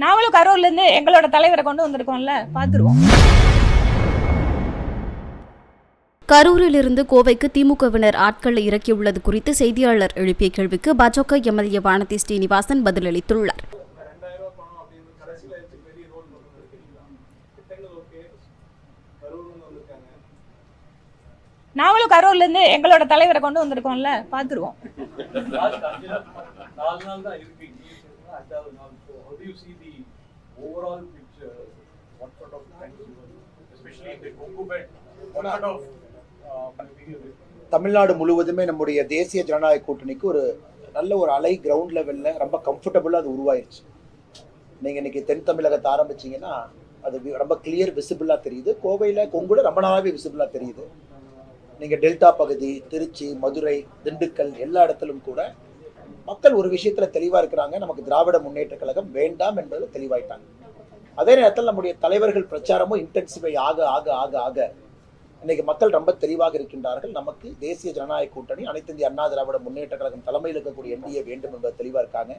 நாங்களும் கரூர்ல இருந்து எங்களோட தலைவரை கொண்டு வந்திருக்கோம்ல, பாத்துருவோம். கரூரிலிருந்து கோவைக்கு திமுகவினர் ஆட்களை இறக்கியுள்ளது குறித்து செய்தியாளர் எழுப்பிய கேள்விக்கு பாஜக எம்எல்ஏ வானதி ஸ்ரீனிவாசன் பதிலளித்துள்ளார். நாங்களும் கரூர்ல இருந்து எங்களோட தலைவரை கொண்டு வந்திருக்கோம்ல, பாத்துருவோம். தமிழ்நாடு முழுவதுமே நம்முடைய தேசிய ஜனநாயக கூட்டணிக்கு ஒரு நல்ல ஒரு அலை கிரவுண்ட் லெவல்ல ரொம்ப கம்ஃபர்டபுளா அது உருவாயிருச்சு. நீங்க இன்னைக்கு தென் தமிழகத்தை ஆரம்பிச்சீங்கன்னா அது ரொம்ப கிளியர் விசிபிளா தெரியுது. கோவையில கொங்குட ரொம்ப நாளாவே விசிபிளா தெரியுது. நீங்க டெல்டா பகுதி, திருச்சி, மதுரை, திண்டுக்கல் எல்லா இடத்திலும் கூட மக்கள் ஒரு விஷயத்துல தெளிவா இருக்கிறாங்க. நமக்கு திராவிட முன்னேற்ற கழகம் வேண்டாம் என்பதுல தெளிவாயிட்டாங்க. அதே நேரத்தில் நம்முடைய தலைவர்கள் பிரச்சாரமும் இன்டென்சிஃபை ஆக ஆக ஆக ஆக இன்னைக்கு மக்கள் ரொம்ப தெளிவாக இருக்கின்றார்கள். நமக்கு தேசிய ஜனநாயக கூட்டணி அனைத்து இந்திய அண்ணா திராவிட முன்னேற்ற கழகம் தலைமையில் இருக்கக்கூடிய என்டிஏ வேண்டும் என்பது தெளிவா இருக்காங்க.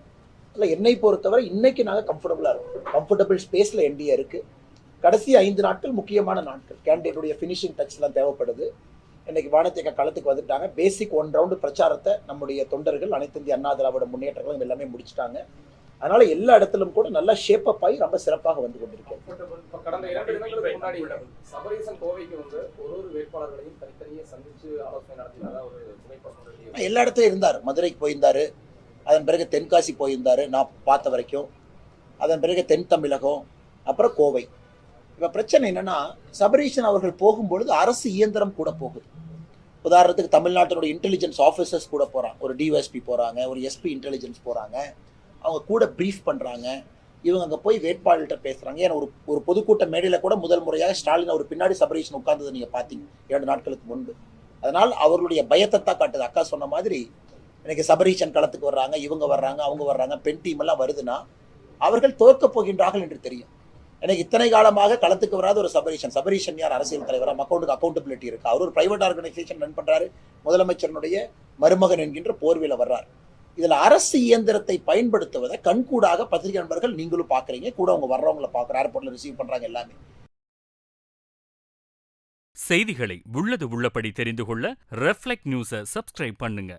இல்லை, என்னை பொறுத்தவரை இன்னைக்கு நாங்கள் கம்ஃபர்டபுளா இருக்கும். கம்ஃபர்டபுள் ஸ்பேஸ்ல என்டிஏ இருக்கு. கடைசி 5 நாட்கள் முக்கியமான நாட்கள். கேண்டிடேட்டுடைய ஃபினிஷிங் டச் எல்லாம் தேவைப்படுது. இன்னைக்கு வானத்தியக்க களத்துக்கு வந்துட்டாங்க. பேசிக் 1 ரவுண்டு பிரச்சாரத்தை நம்முடைய தொண்டர்கள் அனைத்து இந்திய அண்ணா திராவிட முன்னேற்ற கழகம் எல்லாமே முடிச்சுட்டாங்க. அதனால எல்லா இடத்திலும் கூட நல்லா ஷேப் அப் ஆகி ரொம்ப சிறப்பாக வந்து கொண்டிருக்கேன். கடந்த 2 தினங்களுக்கு முன்னாடி சபரீசன் கோவைக்கு வந்து ஒரு வேட்பாளர்களையும் தனித்தனியே சந்திச்சு ஆலோசனை நடத்தினாரா? ஒரு எல்லா இடத்துலையும் இருந்தார். மதுரைக்கு போயிருந்தாரு, அதன் பிறகு தென்காசி போயிருந்தாரு நான் பார்த்த வரைக்கும், அதன் பிறகு தென் தமிழகம், அப்புறம் கோவை. இப்போ பிரச்சனை என்னன்னா, சபரீசன் அவர்கள் போகும்பொழுது அரசு இயந்திரம் கூட போகுது. உதாரணத்துக்கு தமிழ்நாட்டினுடைய இன்டெலிஜென்ஸ் ஆஃபீஸர்ஸ் கூட போகிறாங்க. ஒரு டிஎஸ்பி போகிறாங்க, ஒரு எஸ்பி இன்டெலிஜென்ஸ் போகிறாங்க. அவங்க கூட ப்ரீஃப் பண்ணுறாங்க. இவங்க அங்கே போய் வேட்பாளர்கிட்ட பேசுகிறாங்க. ஏன்னா ஒரு பொதுக்கூட்ட மேடையில் கூட முதல் முறையாக ஸ்டாலின் அவர் பின்னாடி சபரீசன் உட்கார்ந்ததை நீங்கள் பார்த்தீங்க 2 நாட்களுக்கு முன்பு. அதனால் அவர்களுடைய பயத்தை தான் காட்டுது. அக்கா சொன்ன மாதிரி இன்னைக்கு சபரீசன் களத்துக்கு வர்றாங்க, இவங்க வர்றாங்க, அவங்க வர்றாங்க, பெண் டீம் எல்லாம் வருதுன்னா அவர்கள் தோற்கப் போகின்றார்கள் என்று தெரியும். எனக்கு இத்தனை காலமாக களத்துக்கு வராத ஒரு சபரீசன் யார்? அரசியல் தலைவரா? மக்களுக்கு அக்கௌண்டபிலிட்டி இருக்கு. அவர் ஒரு பிரைவேட் ஆர்கனைசேஷன் ரன் பண்றாரு, முதலமைச்சருடைய மருமகன் என்கின்ற போர்வையில் வர்றார். இதுல அரசு இயந்திரத்தை பயன்படுத்துவதை கண்கூடாக பத்திரிகை நண்பர்கள் நீங்களும் பாக்குறீங்க, கூட அவங்க வர்றவங்களை பாக்குற ஏர்போர்ட்ல ரிசீவ் பண்றாங்க எல்லாமே. செய்திகளை உள்ளது உள்ளபடி தெரிந்து கொள்ள ரெஃப்ளெக்ட் நியூஸை சப்ஸ்கிரைப் பண்ணுங்க.